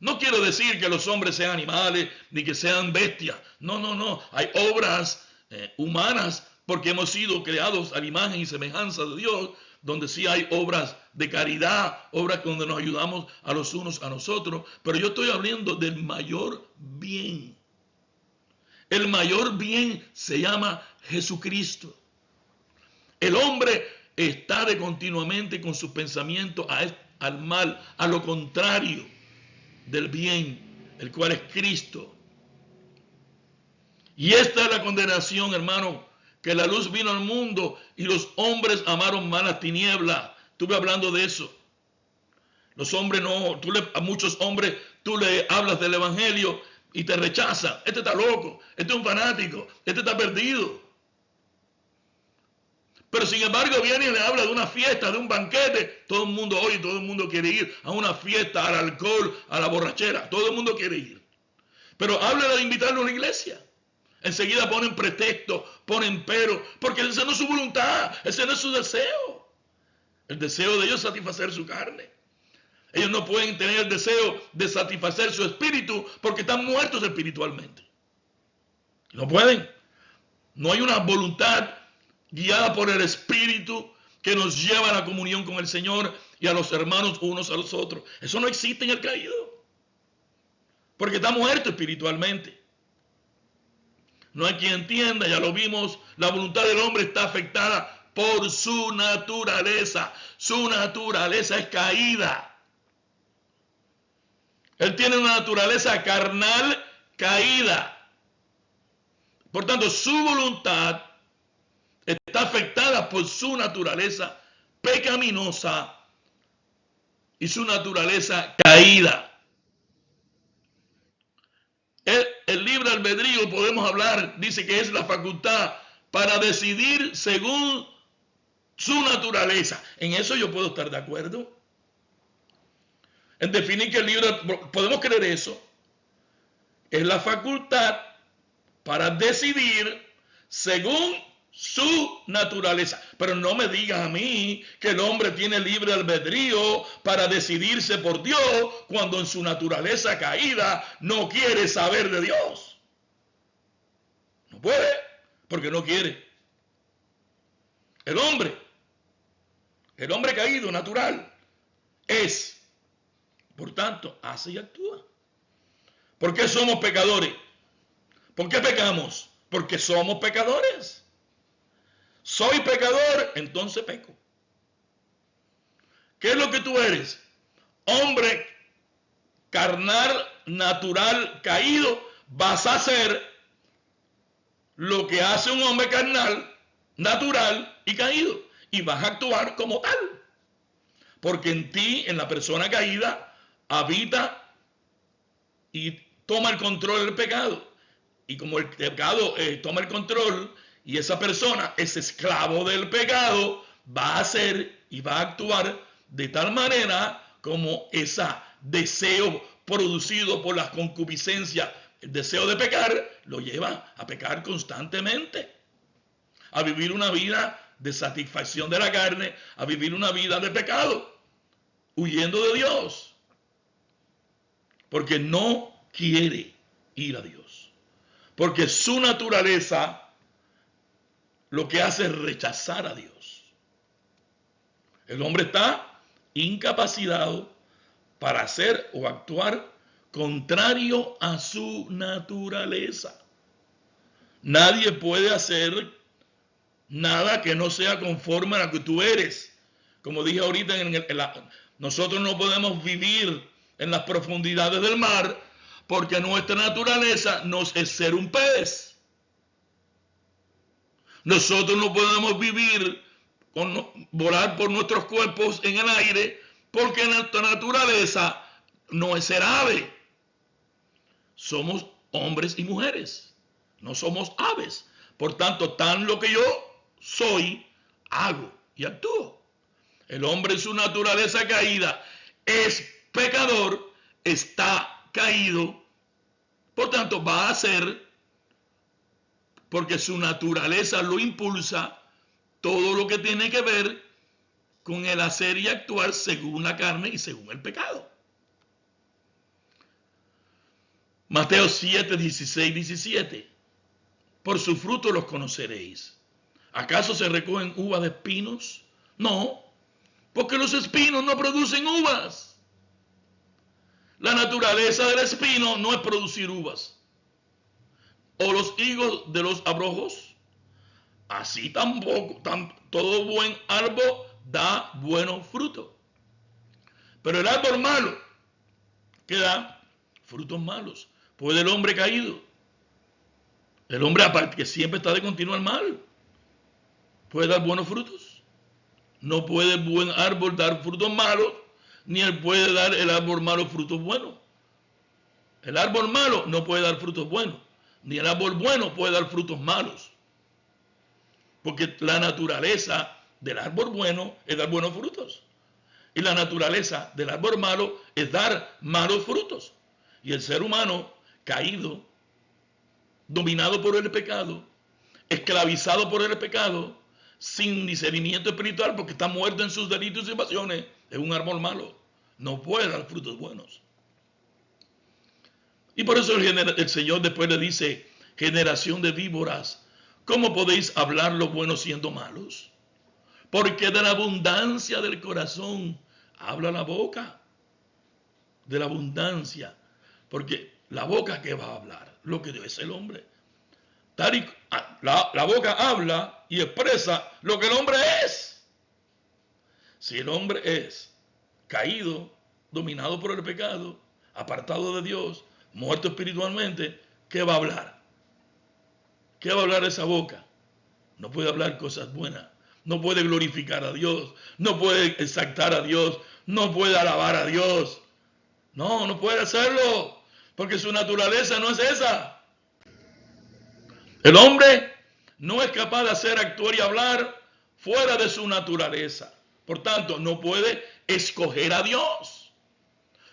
No quiero decir que los hombres sean animales ni que sean bestias. No. Hay obras humanas porque hemos sido creados a la imagen y semejanza de Dios, donde sí hay obras de caridad, obras donde nos ayudamos a los unos a nosotros. Pero yo estoy hablando del mayor bien. El mayor bien se llama Jesucristo. El hombre está de continuamente con sus pensamientos al mal, a lo contrario del bien, el cual es Cristo. Y esta es la condenación, hermano, que la luz vino al mundo y los hombres amaron más las tinieblas. Estuve hablando de eso. Los hombres no, a muchos hombres tú le hablas del evangelio y te rechazan. Este está loco, este es un fanático, este está perdido. Pero sin embargo viene y le habla de una fiesta, de un banquete. Todo el mundo hoy, todo el mundo quiere ir a una fiesta, al alcohol, a la borrachera. Todo el mundo quiere ir. Pero háblale de invitarlo a una iglesia. Enseguida ponen pretexto, ponen pero, porque esa no es su voluntad, ese no es su deseo. El deseo de ellos es satisfacer su carne. Ellos no pueden tener el deseo de satisfacer su espíritu porque están muertos espiritualmente. No pueden. No hay una voluntad guiada por el espíritu que nos lleva a la comunión con el Señor y a los hermanos unos a los otros. Eso no existe en el caído. Porque está muerto espiritualmente. No hay quien entienda, ya lo vimos, la voluntad del hombre está afectada por su naturaleza. Su naturaleza es caída. Él tiene una naturaleza carnal caída. Por tanto, su voluntad está afectada por su naturaleza pecaminosa y su naturaleza caída. El libre albedrío, podemos hablar, dice que es la facultad para decidir según su naturaleza. En eso yo puedo estar de acuerdo. En definir que el libre, podemos creer eso. Es la facultad para decidir según su naturaleza. Pero no me digas a mí que el hombre tiene libre albedrío para decidirse por Dios cuando en su naturaleza caída no quiere saber de Dios. No puede, porque no quiere. El hombre caído natural es, por tanto, hace y actúa. ¿Por qué somos pecadores? ¿Por qué pecamos? Porque somos pecadores. Soy pecador, entonces peco. ¿Qué es lo que tú eres? Hombre carnal, natural, caído. Vas a hacer lo que hace un hombre carnal, natural y caído. Y vas a actuar como tal. Porque en ti, en la persona caída, habita y toma el control del pecado. Y como el pecado toma el control y esa persona es esclavo del pecado, va a hacer y va a actuar de tal manera como ese deseo producido por la concupiscencia, el deseo de pecar, lo lleva a pecar constantemente, a vivir una vida de satisfacción de la carne, a vivir una vida de pecado, huyendo de Dios, porque no quiere ir a Dios. Porque su naturaleza lo que hace es rechazar a Dios. El hombre está incapacitado para hacer o actuar contrario a su naturaleza. Nadie puede hacer nada que no sea conforme a lo que tú eres. Como dije ahorita, nosotros no podemos vivir en las profundidades del mar porque nuestra naturaleza nos es ser un pez. Nosotros no podemos vivir, volar por nuestros cuerpos en el aire, porque nuestra naturaleza no es ser ave. Somos hombres y mujeres, no somos aves. Por tanto, tan lo que yo soy, hago y actúo. El hombre en su naturaleza caída es pecador, está caído. Por tanto, va a hacer, porque su naturaleza lo impulsa, todo lo que tiene que ver con el hacer y actuar según la carne y según el pecado. Mateo 7, 16, 17. Por su fruto los conoceréis. ¿Acaso se recogen uvas de espinos? No, porque los espinos no producen uvas. La naturaleza del espino no es producir uvas. O los higos de los abrojos. Así tampoco, todo buen árbol da buenos frutos. Pero el árbol malo, que da frutos malos. Pues el hombre caído. El hombre aparte que siempre está de continuo al mal. puede dar buenos frutos. No puede el buen árbol dar frutos malos, ni él puede dar el árbol malo frutos buenos. El árbol malo no puede dar frutos buenos, ni el árbol bueno puede dar frutos malos. Porque la naturaleza del árbol bueno es dar buenos frutos. Y la naturaleza del árbol malo es dar malos frutos. Y el ser humano caído, dominado por el pecado, esclavizado por el pecado, sin discernimiento espiritual, porque está muerto en sus delitos y pasiones, es un árbol malo. No puede dar frutos buenos. Y por eso el Señor después le dice, generación de víboras, ¿cómo podéis hablar lo bueno siendo malos? Porque de la abundancia del corazón habla la boca. De la abundancia. Porque la boca, ¿qué va a hablar? Lo que es el hombre. La boca habla y expresa lo que el hombre es. Si el hombre es caído, dominado por el pecado, apartado de Dios, muerto espiritualmente, ¿qué va a hablar? ¿Qué va a hablar esa boca? No puede hablar cosas buenas. No puede glorificar a Dios. No puede exaltar a Dios. No puede alabar a Dios. No puede hacerlo. Porque su naturaleza no es esa. El hombre no es capaz de hacer, actuar y hablar fuera de su naturaleza. Por tanto, no puede escoger a Dios.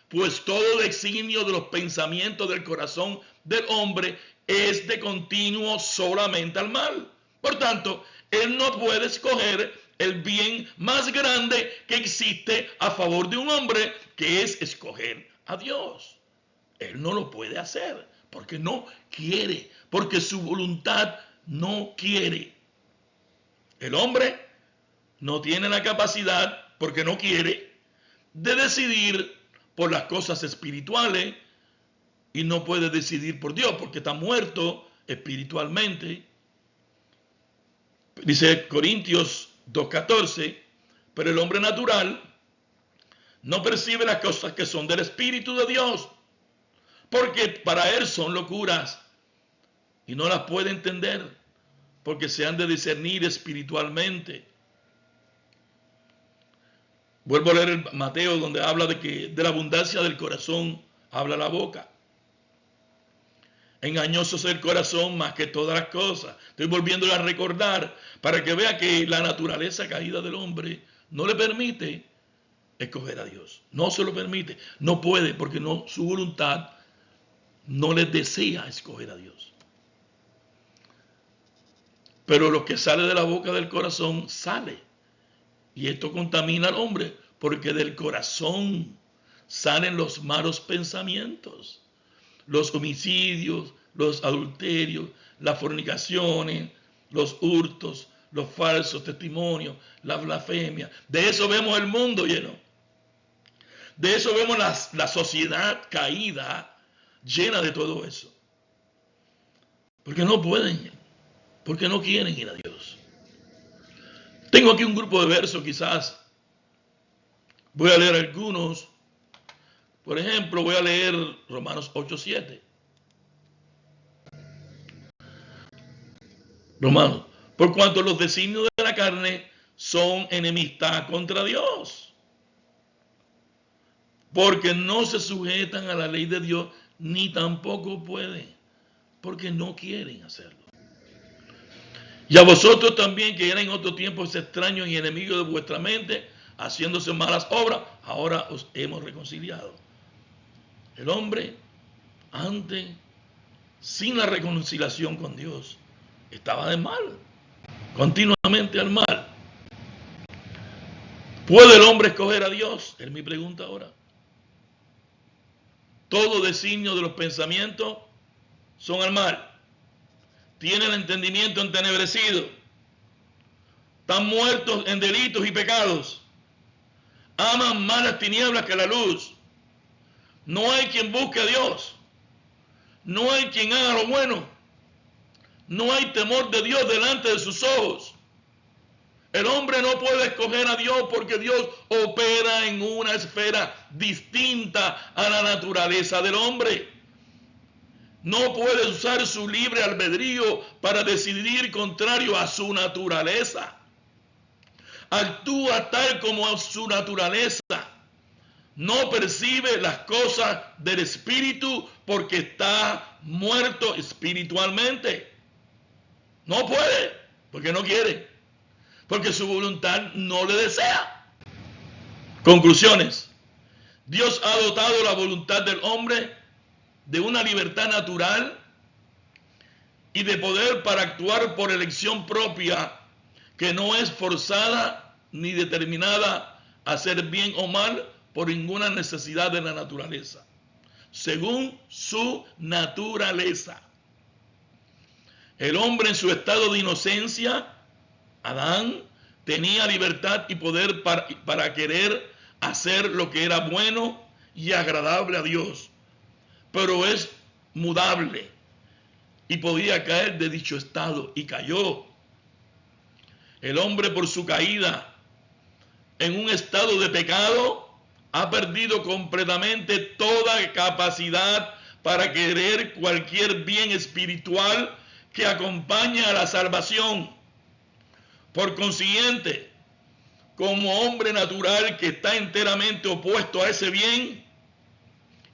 Pues todo designio de los pensamientos del corazón del hombre es de continuo solamente al mal. Por tanto, él no puede escoger el bien más grande que existe a favor de un hombre, que es escoger a Dios. Él no lo puede hacer porque no quiere, porque su voluntad no quiere. El hombre no tiene la capacidad, porque no quiere, de decidir por las cosas espirituales y no puede decidir por Dios porque está muerto espiritualmente. Dice Corintios 2:14, pero el hombre natural no percibe las cosas que son del Espíritu de Dios, porque para él son locuras y no las puede entender, porque se han de discernir espiritualmente. Vuelvo a leer el Mateo, donde habla de que de la abundancia del corazón habla la boca. Engañoso es el corazón más que todas las cosas. Estoy volviéndolo a recordar para que vea que la naturaleza caída del hombre no le permite escoger a Dios. No se lo permite. No puede, porque no, su voluntad no le desea escoger a Dios. Pero lo que sale de la boca del corazón sale. Y esto contamina al hombre, porque del corazón salen los malos pensamientos, los homicidios, los adulterios, las fornicaciones, los hurtos, los falsos testimonios, la blasfemia. De eso vemos el mundo lleno. De eso vemos la sociedad caída, llena de todo eso. Porque no pueden, porque no quieren ir a Dios. Tengo aquí un grupo de versos, quizás. Voy a leer algunos. Por ejemplo, voy a leer Romanos 8:7. Romanos, por cuanto los designios de la carne son enemistad contra Dios, porque no se sujetan a la ley de Dios, ni tampoco pueden, porque no quieren hacerlo. Y a vosotros también, que eran en otro tiempo extraños y enemigos de vuestra mente, haciéndose malas obras, ahora os hemos reconciliado. El hombre, antes, sin la reconciliación con Dios, estaba de mal, continuamente al mal. ¿Puede el hombre escoger a Dios? Es mi pregunta ahora. Todo designio de los pensamientos son al mal. Tienen el entendimiento entenebrecido. Están muertos en delitos y pecados. Aman más las tinieblas que la luz. No hay quien busque a Dios. No hay quien haga lo bueno. No hay temor de Dios delante de sus ojos. El hombre no puede escoger a Dios porque Dios opera en una esfera distinta a la naturaleza del hombre. No puede usar su libre albedrío para decidir contrario a su naturaleza. actúa tal como su naturaleza. No percibe las cosas del espíritu porque está muerto espiritualmente. No puede, porque no quiere, porque su voluntad no le desea. Conclusiones. Dios ha dotado la voluntad del hombre de una libertad natural y de poder para actuar por elección propia, que no es forzada ni determinada a hacer bien o mal por ninguna necesidad de la naturaleza, según su naturaleza. El hombre en su estado de inocencia, Adán, tenía libertad y poder para querer hacer lo que era bueno y agradable a Dios, pero es mudable y podía caer de dicho estado, y cayó. El hombre, por su caída en un estado de pecado, ha perdido completamente toda capacidad para querer cualquier bien espiritual que acompaña a la salvación. Por consiguiente, como hombre natural que está enteramente opuesto a ese bien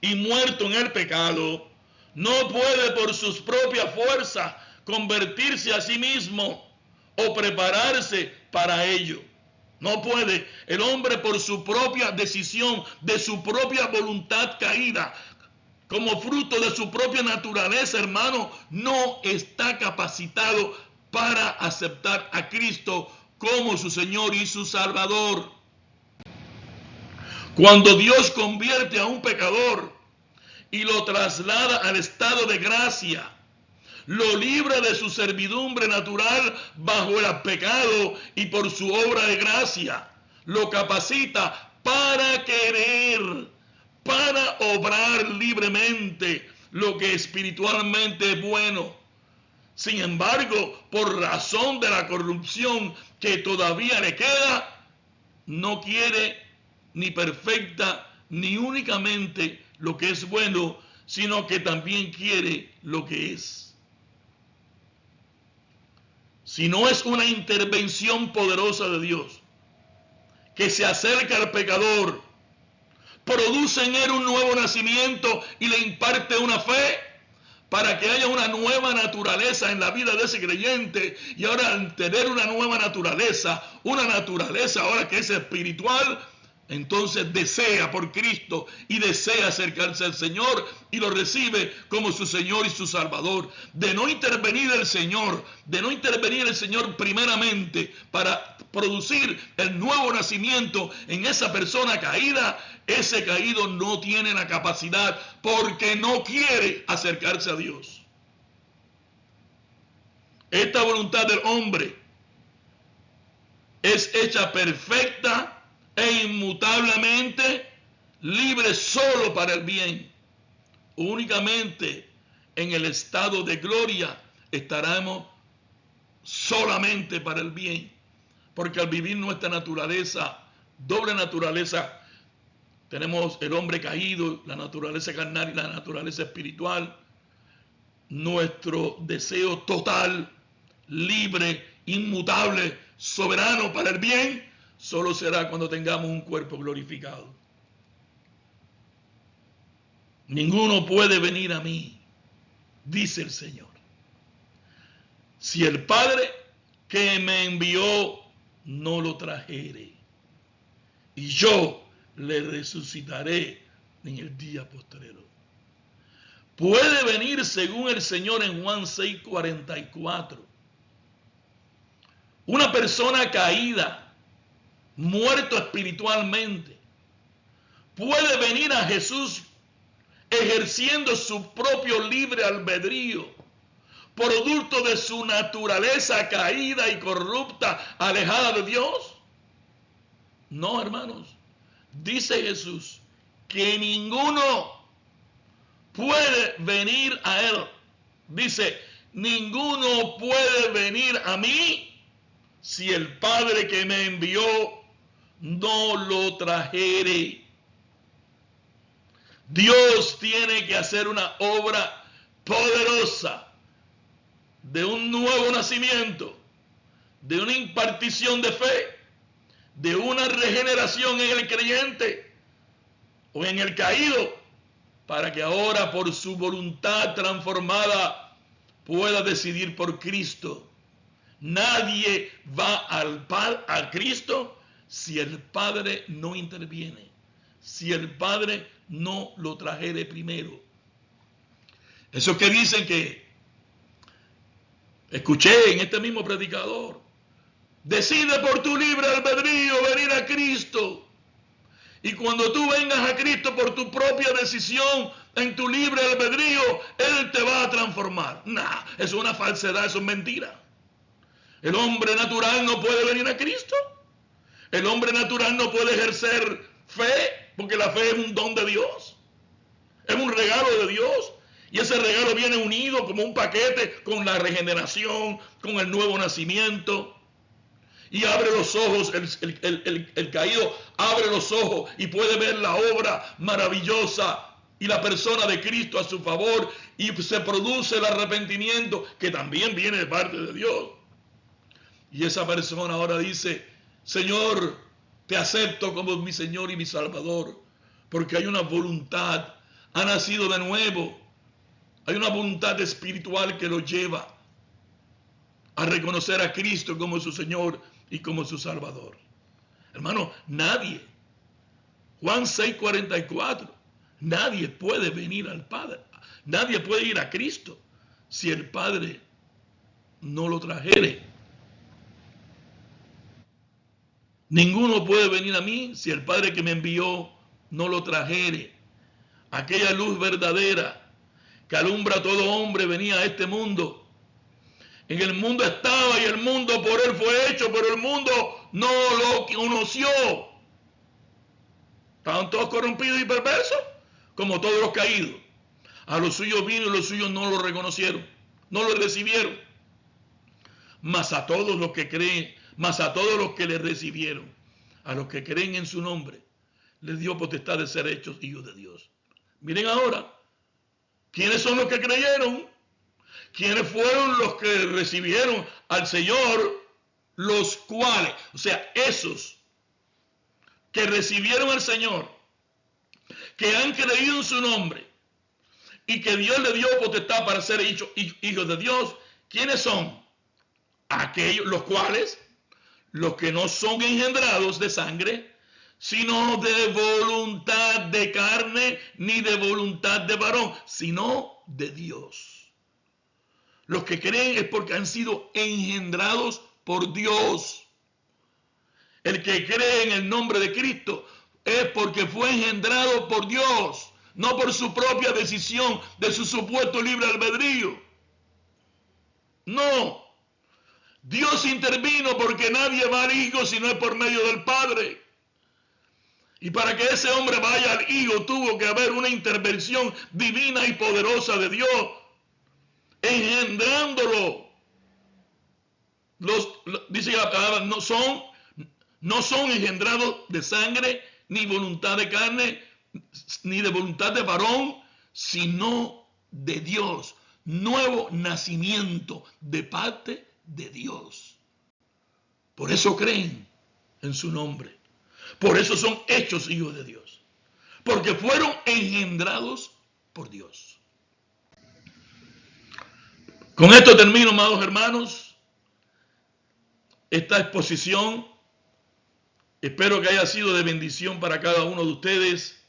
y muerto en el pecado, no puede por sus propias fuerzas convertirse a sí mismo o prepararse para ello. No puede. El hombre, por su propia decisión, de su propia voluntad caída, como fruto de su propia naturaleza, hermano, no está capacitado para aceptar a Cristo como su Señor y su Salvador. Cuando Dios convierte a un pecador y lo traslada al estado de gracia, lo libra de su servidumbre natural bajo el pecado y por su obra de gracia, lo capacita para querer, para obrar libremente lo que espiritualmente es bueno. Sin embargo, por razón de la corrupción que todavía le queda, no quiere ni perfecta ni únicamente lo que es bueno, sino que también quiere lo que es. Si no es una intervención poderosa de Dios que se acerca al pecador, produce en él un nuevo nacimiento y le imparte una fe para que haya una nueva naturaleza en la vida de ese creyente, y ahora al tener una nueva naturaleza ahora que es espiritual, entonces desea por Cristo y desea acercarse al Señor y lo recibe como su Señor y su Salvador. De no intervenir el Señor primeramente para producir el nuevo nacimiento en esa persona caída, ese caído no tiene la capacidad porque no quiere acercarse a Dios. Esta voluntad del hombre es hecha perfecta e inmutablemente libre solo para el bien. Únicamente en el estado de gloria estaremos solamente para el bien, porque al vivir nuestra naturaleza, doble naturaleza, tenemos el hombre caído, la naturaleza carnal y la naturaleza espiritual. Nuestro deseo total, libre, inmutable, soberano para el bien, solo será cuando tengamos un cuerpo glorificado. Ninguno puede venir a mí, dice el Señor, si el Padre que me envió no lo trajere, y yo le resucitaré en el día postrero. Puede venir, según el Señor en Juan 6:44, una persona caída, muerto espiritualmente, puede venir a Jesús ejerciendo su propio libre albedrío, producto de su naturaleza caída y corrupta, alejada de Dios. No, hermanos, dice Jesús que ninguno puede venir a él. Dice, ninguno puede venir a mí si el Padre que me envió no lo trajere. Dios tiene que hacer una obra poderosa de un nuevo nacimiento, de una impartición de fe, de una regeneración en el creyente o en el caído, para que ahora por su voluntad transformada pueda decidir por Cristo. Nadie va a Cristo si el Padre no interviene, si el Padre no lo trajere primero. Eso que dicen que escuché en este mismo predicador: decide por tu libre albedrío venir a Cristo. Y cuando tú vengas a Cristo por tu propia decisión, en tu libre albedrío, Él te va a transformar. Nah, eso es una falsedad, eso es mentira. El hombre natural no puede venir a Cristo. El hombre natural no puede ejercer fe, porque la fe es un don de Dios. Es un regalo de Dios. Y ese regalo viene unido como un paquete con la regeneración, con el nuevo nacimiento. Y abre los ojos, el caído abre los ojos y puede ver la obra maravillosa y la persona de Cristo a su favor, y se produce el arrepentimiento que también viene de parte de Dios. Y esa persona ahora dice: Señor, te acepto como mi Señor y mi Salvador, porque hay una voluntad, ha nacido de nuevo, hay una voluntad espiritual que lo lleva a reconocer a Cristo como su Señor y como su Salvador. Hermano, nadie, Juan 6:44, nadie puede venir al Padre, nadie puede ir a Cristo si el Padre no lo trajere. Ninguno puede venir a mí si el Padre que me envió no lo trajere. Aquella luz verdadera que alumbra a todo hombre venía a este mundo. En el mundo estaba y el mundo por él fue hecho, pero el mundo no lo conoció. Estaban todos corrompidos y perversos, como todos los caídos. A los suyos vino y los suyos no lo reconocieron, no lo recibieron. Mas a todos los que creen, mas a todos los que le recibieron, a los que creen en su nombre, les dio potestad de ser hechos hijos de Dios. Miren ahora, ¿quiénes son los que creyeron? ¿Quiénes fueron los que recibieron al Señor? Los cuales, o sea, esos que recibieron al Señor, que han creído en su nombre y que Dios le dio potestad para ser hijos de Dios. ¿Quiénes son? Aquellos, los cuales, los que no son engendrados de sangre, sino de voluntad de carne, ni de voluntad de varón, sino de Dios. Los que creen es porque han sido engendrados por Dios. El que cree en el nombre de Cristo es porque fue engendrado por Dios, no por su propia decisión de su supuesto libre albedrío. No. Dios intervino porque nadie va al Hijo si no es por medio del Padre. Y para que ese hombre vaya al Hijo tuvo que haber una intervención divina y poderosa de Dios, engendrándolo. Dice la palabra, no son engendrados de sangre, ni voluntad de carne, ni de voluntad de varón, sino de Dios. Nuevo nacimiento de parte de Dios. Por eso creen en su nombre. Por eso son hechos hijos de Dios. Porque fueron engendrados por Dios. Con esto termino, amados hermanos, esta exposición. Espero que haya sido de bendición para cada uno de ustedes.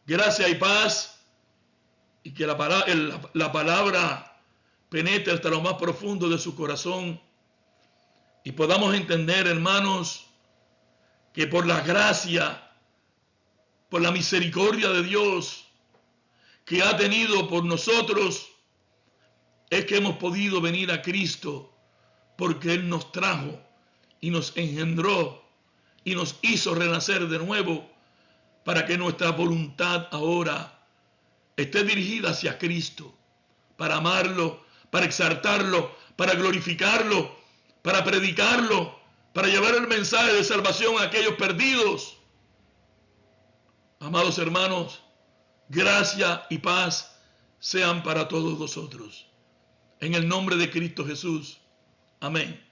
Gracia y paz, y que la palabra penetre hasta lo más profundo de su corazón y podamos entender, hermanos, que por la gracia, por la misericordia de Dios que ha tenido por nosotros, es que hemos podido venir a Cristo, porque Él nos trajo y nos engendró y nos hizo renacer de nuevo, para que nuestra voluntad ahora esté dirigida hacia Cristo, para amarlo, para exaltarlo, para glorificarlo, para predicarlo, para llevar el mensaje de salvación a aquellos perdidos. Amados hermanos, gracia y paz sean para todos nosotros. En el nombre de Cristo Jesús. Amén.